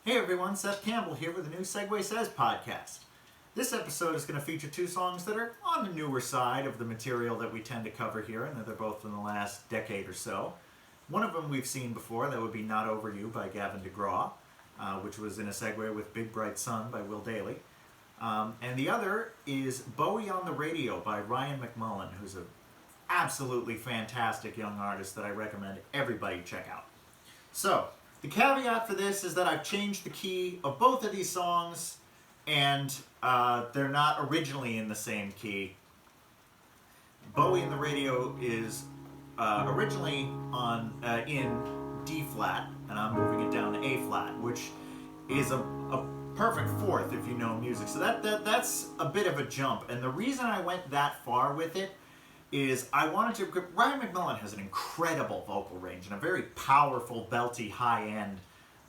Hey everyone, Seth Campbell here with the new Segue Says podcast. This episode is going to feature two songs that are on the newer side of the material that we tend to cover here, and they're both from the last decade or so. One of them we've seen before, that would be Not Over You by Gavin DeGraw, which was in a segue with Big Bright Sun by Will Dailey. And the other is Bowie on the Radio by Ryan McMullan, who's an absolutely fantastic young artist that I recommend everybody check out. So, the caveat for this is that I've changed the key of both of these songs, and they're not originally in the same key. Bowie on the Radio is originally in D flat, and I'm moving it down to A flat, which is a perfect fourth if you know music. So that's a bit of a jump, and the reason I went that far with it is I wanted to... Ryan McMullan has an incredible vocal range and a very powerful, belty high end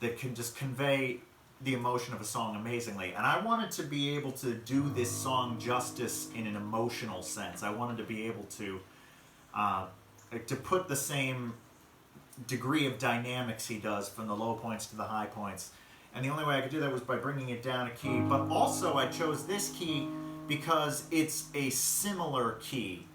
that can just convey the emotion of a song amazingly. And I wanted to be able to do this song justice in an emotional sense. I wanted to be able to put the same degree of dynamics he does from the low points to the high points. And the only way I could do that was by bringing it down a key. But also I chose this key because it's a similar key.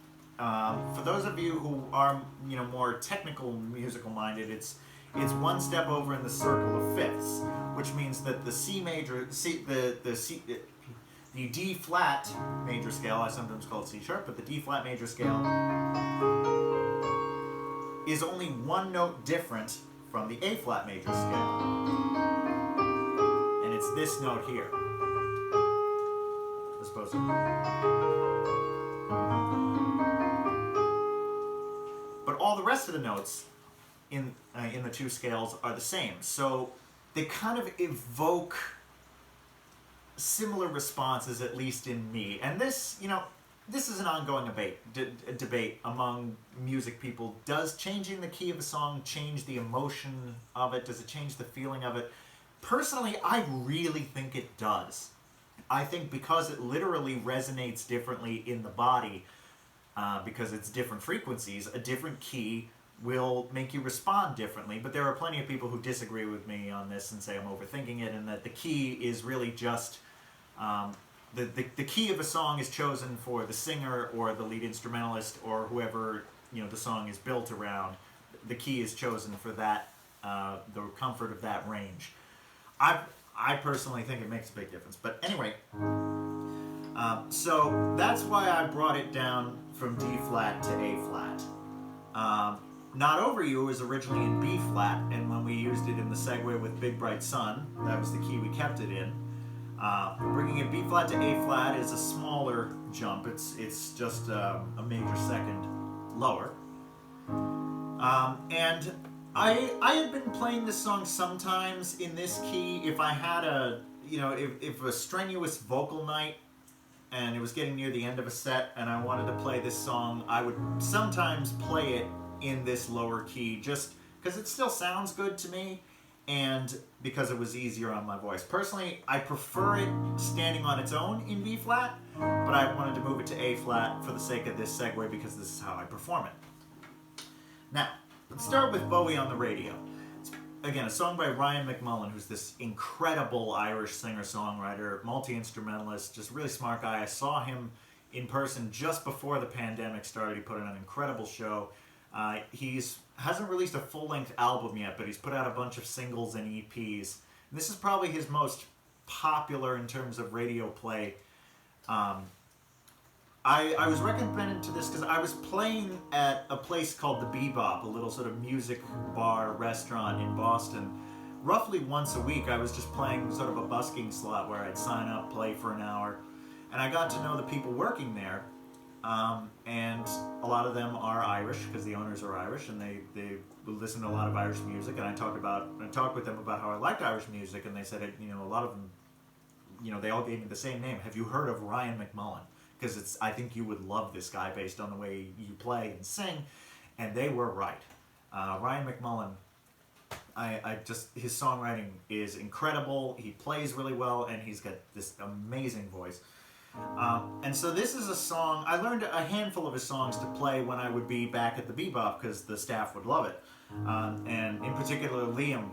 For those of you who are, more technical musical minded, it's one step over in the circle of fifths, which means that the the D flat major scale, I sometimes call it C sharp, but the D flat major scale is only one note different from the A flat major scale, and it's this note here, as opposed to. But all the rest of the notes in the two scales are the same. So they kind of evoke similar responses, at least in me. And this is an ongoing debate among music people. Does changing the key of a song change the emotion of it? Does it change the feeling of it? Personally, I really think it does. I think because it literally resonates differently in the body, because it's different frequencies, a different key will make you respond differently. But there are plenty of people who disagree with me on this and say I'm overthinking it, and that the key is really just the key of a song is chosen for the singer or the lead instrumentalist or whoever the song is built around. The key is chosen for that, the comfort of that range. I personally think it makes a big difference. But anyway, so that's why I brought it down from D flat to A flat. Not Over You was originally in B flat, and when we used it in the segue with Big Bright Sun, that was the key we kept it in. Bringing it B flat to A flat is a smaller jump. It's just a major second lower. And I had been playing this song sometimes in this key if I had if a strenuous vocal night and it was getting near the end of a set and I wanted to play this song, I would sometimes play it in this lower key just because it still sounds good to me and because it was easier on my voice. Personally, I prefer it standing on its own in B flat, but I wanted to move it to A flat for the sake of this segue because this is how I perform it. Now, let's start with Bowie on the Radio. It's, again, a song by Ryan McMullan, who's this incredible Irish singer-songwriter, multi-instrumentalist, just really smart guy. I saw him in person just before the pandemic started. He put on an incredible show. He's hasn't released a full-length album yet, but he's put out a bunch of singles and EPs. And this is probably his most popular in terms of radio play. I was recommended to this because I was playing at a place called the Bebop, a little sort of music bar restaurant in Boston. Roughly once a week, I was just playing sort of a busking slot where I'd sign up, play for an hour, and I got to know the people working there. And a lot of them are Irish because the owners are Irish, and they listen to a lot of Irish music. And I talked with them about how I liked Irish music, and they said, a lot of them, they all gave me the same name. Have you heard of Ryan McMullan? Because I think you would love this guy based on the way you play and sing, and they were right. Ryan McMullan, his songwriting is incredible. He plays really well, and he's got this amazing voice. And so this is a song, I learned a handful of his songs to play when I would be back at the Bebop because the staff would love it. And in particular, Liam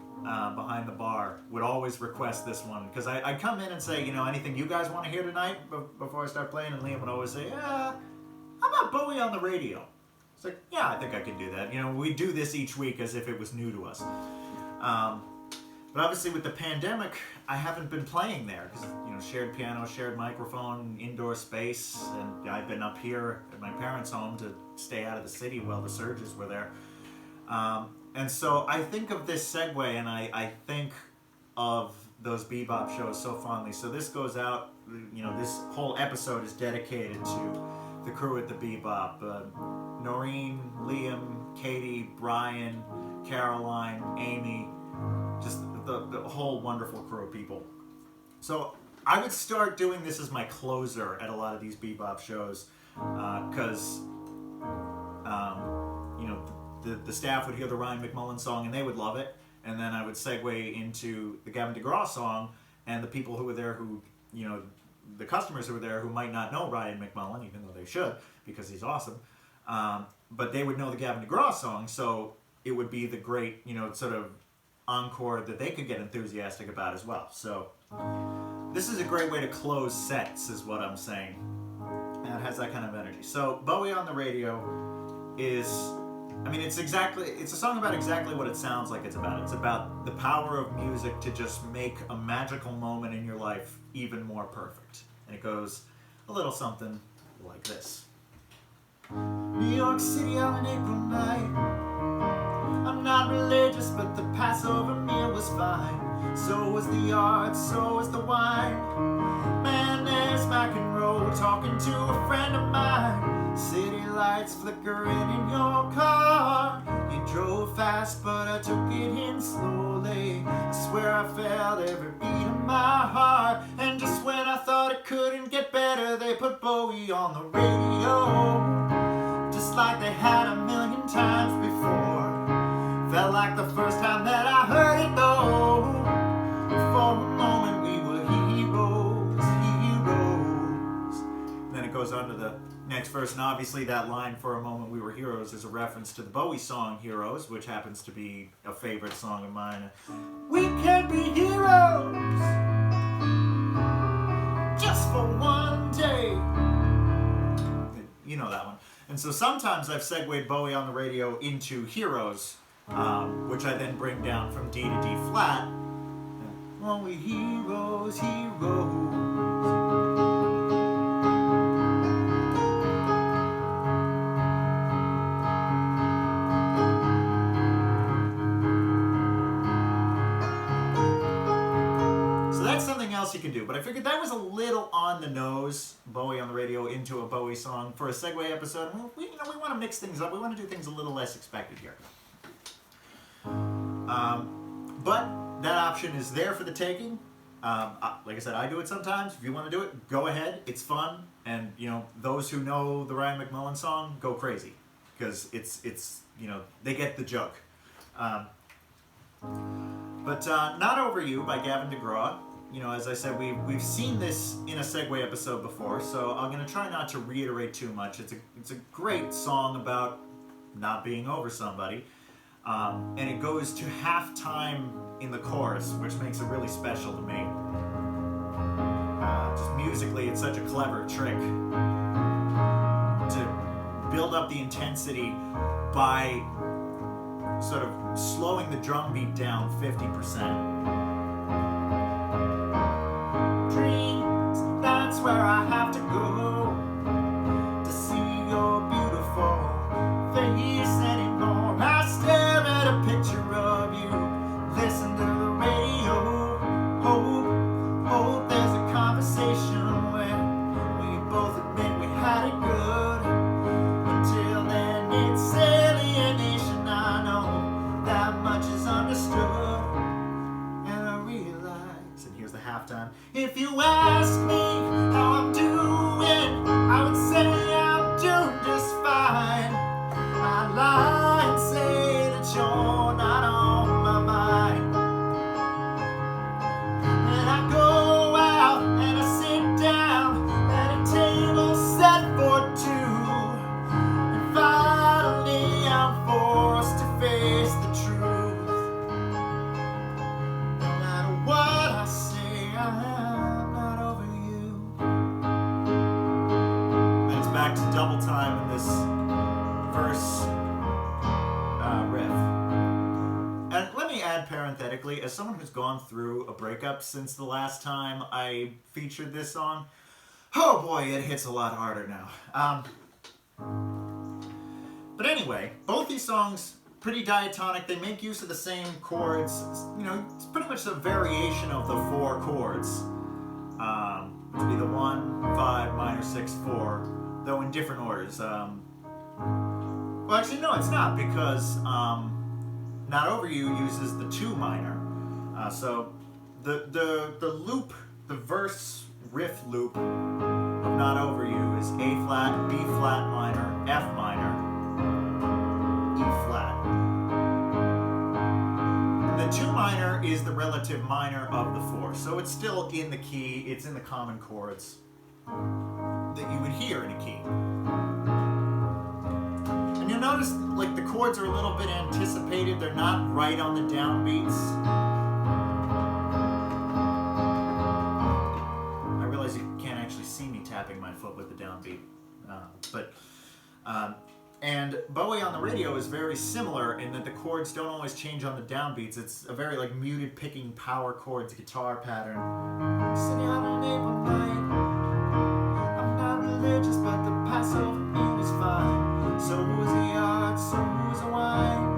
behind the bar would always request this one because I'd come in and say, you know, anything you guys want to hear tonight before I start playing? And Liam would always say, how about Bowie on the radio? It's like, yeah, I think I can do that. You know, we do this each week as if it was new to us. But obviously with the pandemic, I haven't been playing there because, you know, shared piano, shared microphone, indoor space, and I've been up here at my parents' home to stay out of the city while the surges were there. And so I think of this Segue, and I think of those Bebop shows so fondly. So this goes out, you know, this whole episode is dedicated to the crew at the Bebop. Noreen, Liam, Katie, Brian, Caroline, Amy, just the whole wonderful crew of people. So I would start doing this as my closer at a lot of these Bebop shows because, you know, the staff would hear the Ryan McMullan song and they would love it. And then I would segue into the Gavin DeGraw song, and the people who were there who, you know, the customers who were there who might not know Ryan McMullan, even though they should, because he's awesome, but they would know the Gavin DeGraw song, so it would be the great, you know, sort of encore that they could get enthusiastic about as well. So this is a great way to close sets, is what I'm saying. And it has that kind of energy. So Bowie on the radio is, I mean, it's a song about exactly what it sounds like it's about. It's about the power of music to just make a magical moment in your life even more perfect. And it goes a little something like this. New York City on an April night. I'm not religious, but the Passover meal was fine. So was the art, so was the wine. Man, there's Mac and Roll talking to a friend of mine. City lights flickering in your car. You drove fast, but I took it in slowly. I swear I felt every beat of my heart. And just when I thought it couldn't get better, they put Bowie on the radio, just like they had a million times before. Felt like the first time that I heard it though. For a moment we were heroes, heroes. Then it goes on to the next verse, and obviously that line, "For a moment we were heroes," is a reference to the Bowie song Heroes, which happens to be a favorite song of mine. We can be heroes just for one day. You know that one. And so sometimes I've segued Bowie on the radio into Heroes, which I then bring down from D to D flat. Oh, we heroes, heroes. So that's something else you can do, but I figured that was a little on the nose, Bowie on the radio into a Bowie song for a Segue episode. We want to mix things up. We want to do things a little less expected here. But that option is there for the taking. Like I said, I do it sometimes. If you want to do it, go ahead. It's fun, and you know, those who know the Ryan McMullan song go crazy because it's you know, they get the joke. But Not Over You by Gavin DeGraw. You know, as I said, we've seen this in a Segue episode before, so I'm going to try not to reiterate too much. It's a great song about not being over somebody. And it goes to halftime in the chorus, which makes it really special to me. Just musically, it's such a clever trick to build up the intensity by sort of slowing the drum beat down 50%. Dreams, that's where I have to go to see your beautiful face anymore. I stare at a picture of you, listen to the radio, hope there's a conversation where we both admit we had it good. Until then, it's alienation, I know that much is understood. And I realize, and here's the halftime, if you ask me how I'm doing, I would say I'm doing just fine. I lie and say that you're not on my mind. And I go out and I sit down, and as someone who's gone through a breakup since the last time I featured this song, oh boy, it hits a lot harder now. But anyway, both these songs, pretty diatonic. They make use of the same chords. You know, it's pretty much a variation of the 4 chords. Which would be the 1, 5, minor, 6, 4, though in different orders. Well, actually, no, it's not, because Not Over You uses the 2 minor. So the loop, the verse riff loop of Not Over You is A flat, B flat minor, F minor, E flat. The 2 minor is the relative minor of the 4, so it's still in the key, it's in the common chords that you would hear in a key. And you'll notice, like, the chords are a little bit anticipated, they're not right on the downbeats. I realize you can't actually see me tapping my foot with the downbeat, and Bowie on the radio is very similar in that the chords don't always change on the downbeats. It's a very like muted picking power chords guitar pattern. Sitting on an April night, I'm not religious, but the Passover meal was fine. So was the art, so was the wine.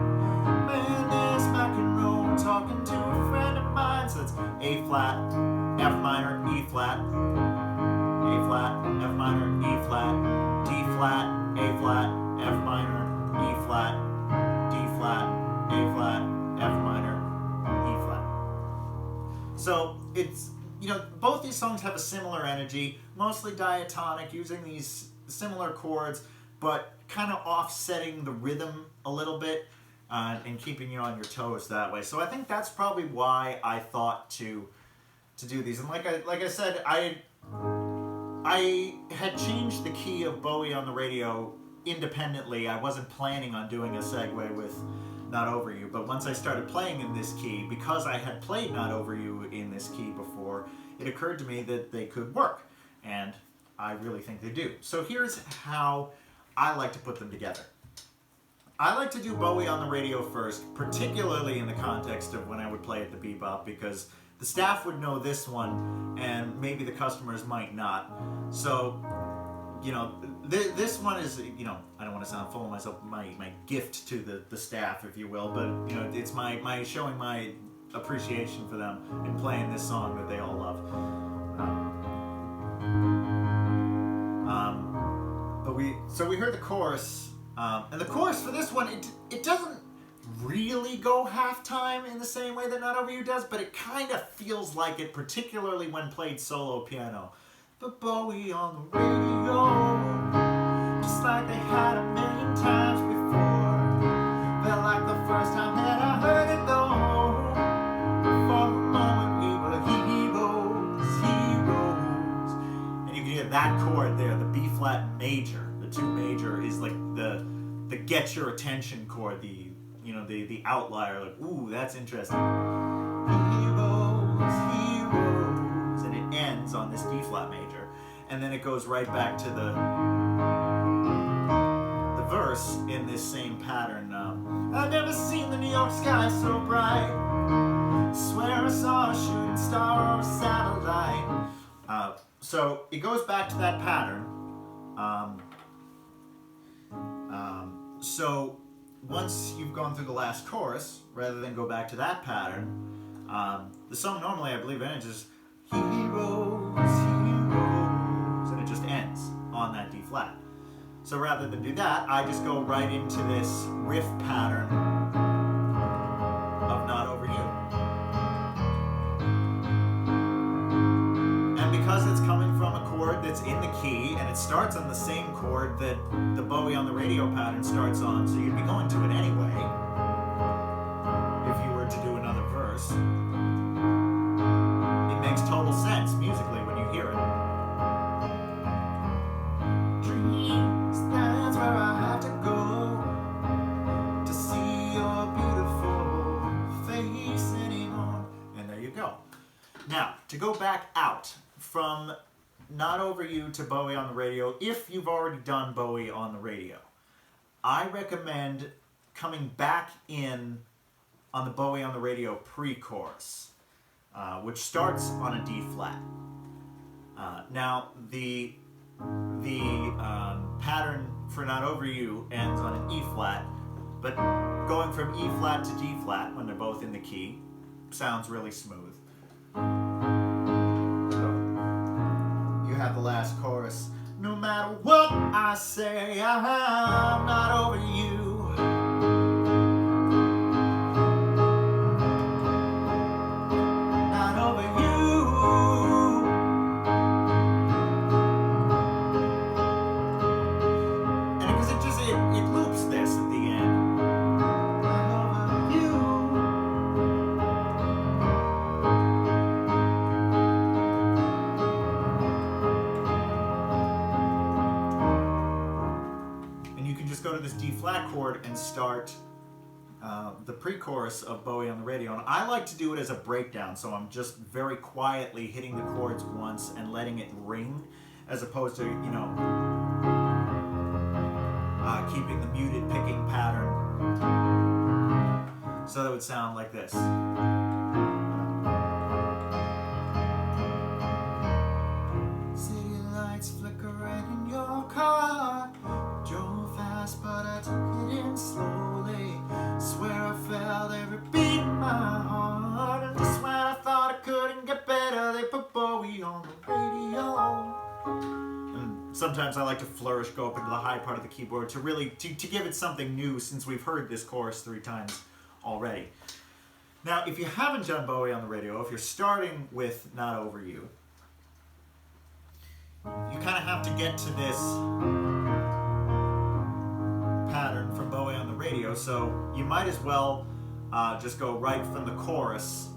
Man, there's Mac and roll talking to a friend of mine. So it's A flat, F minor, E flat, A flat, F minor, E flat, D flat, A flat, F minor, E flat, D flat, A flat, F minor, E flat. So it's, you know, both these songs have a similar energy, mostly diatonic, using these similar chords, but kind of offsetting the rhythm a little bit and keeping you on your toes that way. So I think that's probably why I thought to do these. And like I said, I had changed the key of Bowie on the radio independently. I wasn't planning on doing a segue with Not Over You, but once I started playing in this key, because I had played Not Over You in this key before, it occurred to me that they could work, and I really think they do. So here's how I like to put them together. I like to do Bowie on the radio first, particularly in the context of when I would play at the Bebop, because the staff would know this one, and maybe the customers might not. So, you know, this one is, you know, I don't want to sound full of myself, my gift to the staff, if you will, but, you know, it's my showing my appreciation for them in playing this song that they all love. So we heard the chorus, and the chorus for this one, it doesn't really go halftime in the same way that Not Over You does, but it kind of feels like it, particularly when played solo piano. But Bowie on the radio, just like they had a million times before, felt like the first time that I heard it though. For a moment we were heroes. And you can hear that chord there, the B flat major. The 2 major is like the get your attention chord, the outlier, like, ooh, that's interesting. Heroes, and it ends on this D flat major, and then it goes right back to the verse in this same pattern. I've never seen the New York sky so bright. Swear I saw a shooting star or a satellite. So it goes back to that pattern. So once you've gone through the last chorus, rather than go back to that pattern, the song normally, I believe, ends just heroes, and it just ends on that D flat. So rather than do that, I just go right into this riff pattern of Not Over You. And because it's coming from a chord that's in the key, and it starts on the same chord that the Bowie on the radio pattern starts on, so you'd be going to it anyway if you were to do another verse. It makes total sense musically when you hear it. Dreams, that's where I have to go to see your beautiful face anymore. And there you go. Now, to go back out from Not Over You to Bowie on the radio, if you've already done Bowie on the radio, I recommend coming back in on the Bowie on the Radio pre-chorus, which starts on a D flat. Now the pattern for Not Over You ends on an E flat, but going from E flat to D flat when they're both in the key sounds really smooth. So you have the last chorus. No matter what I say, I'm not over you. Not over you. And because it loops this at the end. Not over you. And you can just go to this D flat chord and start the pre-chorus of Bowie on the Radio. And I like to do it as a breakdown, so I'm just very quietly hitting the chords once and letting it ring, as opposed to, keeping the muted picking pattern. So that would sound like this. City lights flickering in your car. Drove fast, but I took it in slowly. Swear I felt every beat in my heart. And just when I thought I couldn't get better, they put Bowie on the radio. And sometimes I like to flourish, go up into the high part of the keyboard to really to give it something new, since we've heard this chorus 3 times already. Now, if you haven't done Bowie on the Radio, if you're starting with Not Over You, you kind of have to get to this pattern from Bowie on the Radio, so you might as well just go right from the chorus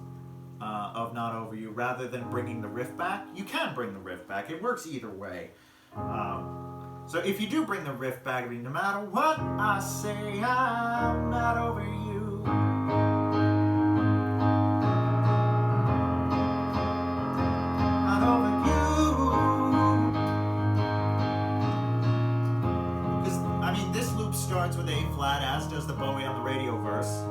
of Not Over You rather than bringing the riff back. You can bring the riff back, it works either way. So if you do bring the riff back, no matter what I say, I'm not over you. Not over you. Because, I mean, this loop starts with A flat, as does the Bowie on the Radio verse.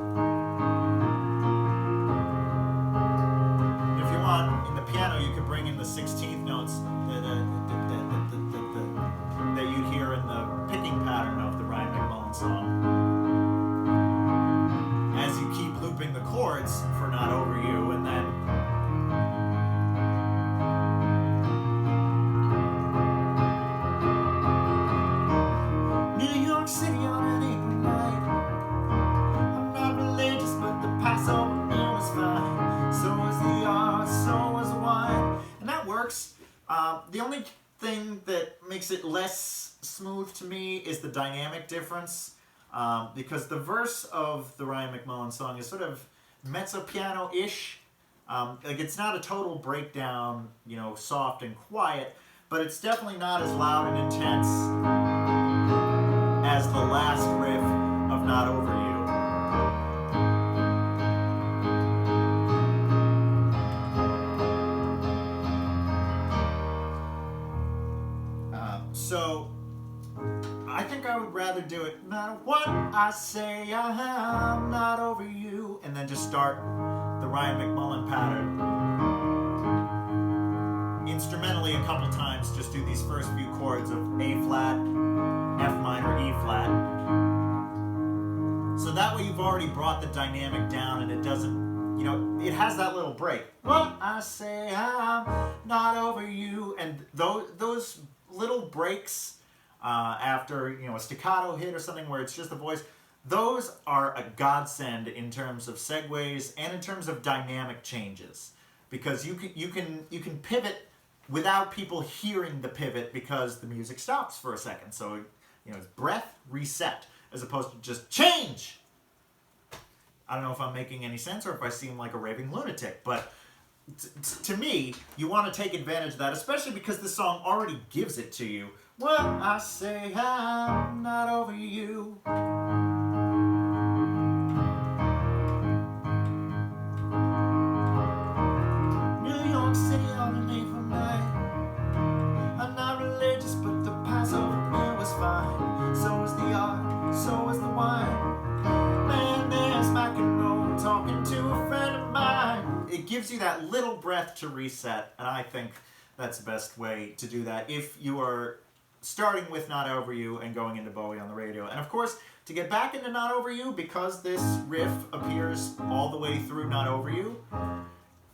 If you want, in the piano, you could bring in the 16th notes that you'd hear in the picking pattern of the Ryan McMullan song. As you keep looping the chords for Not Over You, and then New York City on an April night. I'm not religious, but the Passover meal was fine. So was the art, so was the wine. And that works. The only thing that makes it less smooth to me is the dynamic difference, because the verse of the Ryan McMullan song is sort of mezzo piano-ish. Like, it's not a total breakdown, soft and quiet, but it's definitely not as loud and intense as the last riff of Not Over You. So, I think I would rather do it, no matter what I say, I'm not over you, and then just start the Ryan McMullan pattern. Instrumentally a couple times, just do these first few chords of A flat, F minor, E flat. So that way you've already brought the dynamic down, and it doesn't, it has that little break. What I say, I'm not over you, and those little breaks after a staccato hit or something where it's just the voice, those are a godsend in terms of segues and in terms of dynamic changes, because you can pivot without people hearing the pivot because the music stops for a second. So it's breath, reset, as opposed to just change. I don't know if I'm making any sense or if I seem like a raving lunatic, but to me, you want to take advantage of that, especially because the song already gives it to you. What I say, I'm not over you. New York City on an April night. I'm not religious, but the Passover meal was fine. So was the art, so was the wine. Man, there's rock and roll talk that little breath to reset, and I think that's the best way to do that if you are starting with Not Over You and going into Bowie on the Radio. And of course, to get back into Not Over You, because this riff appears all the way through Not Over You,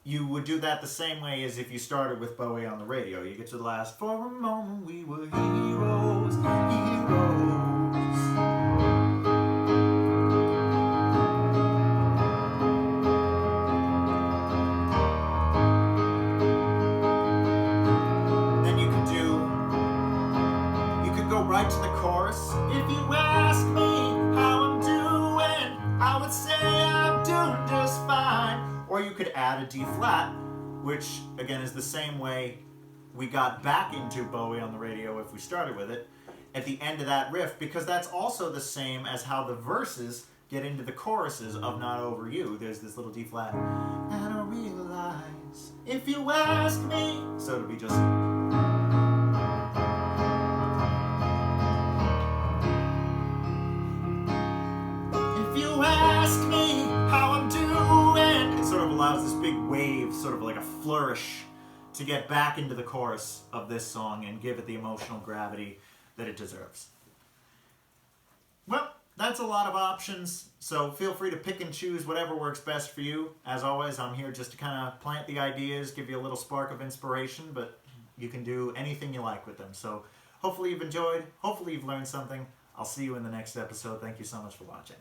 you would do that the same way as if you started with Bowie on the Radio. You get to the last, for a moment we were heroes, heroes. Then you could go right to the chorus. If you ask me how I'm doing, I would say I'm doing just fine. Or you could add a D flat, which again is the same way we got back into Bowie on the Radio if we started with it, at the end of that riff, because that's also the same as how the verses get into the choruses of Not Over You. There's this little D flat, and I realize if you ask me. So it'll be just. If you ask me how I'm doing, it sort of allows this big wave, sort of like a flourish, to get back into the chorus of this song and give it the emotional gravity that it deserves. Well, that's a lot of options, so feel free to pick and choose whatever works best for you. As always, I'm here just to kind of plant the ideas, give you a little spark of inspiration, but you can do anything you like with them. So hopefully you've enjoyed, hopefully you've learned something. I'll see you in the next episode. Thank you so much for watching.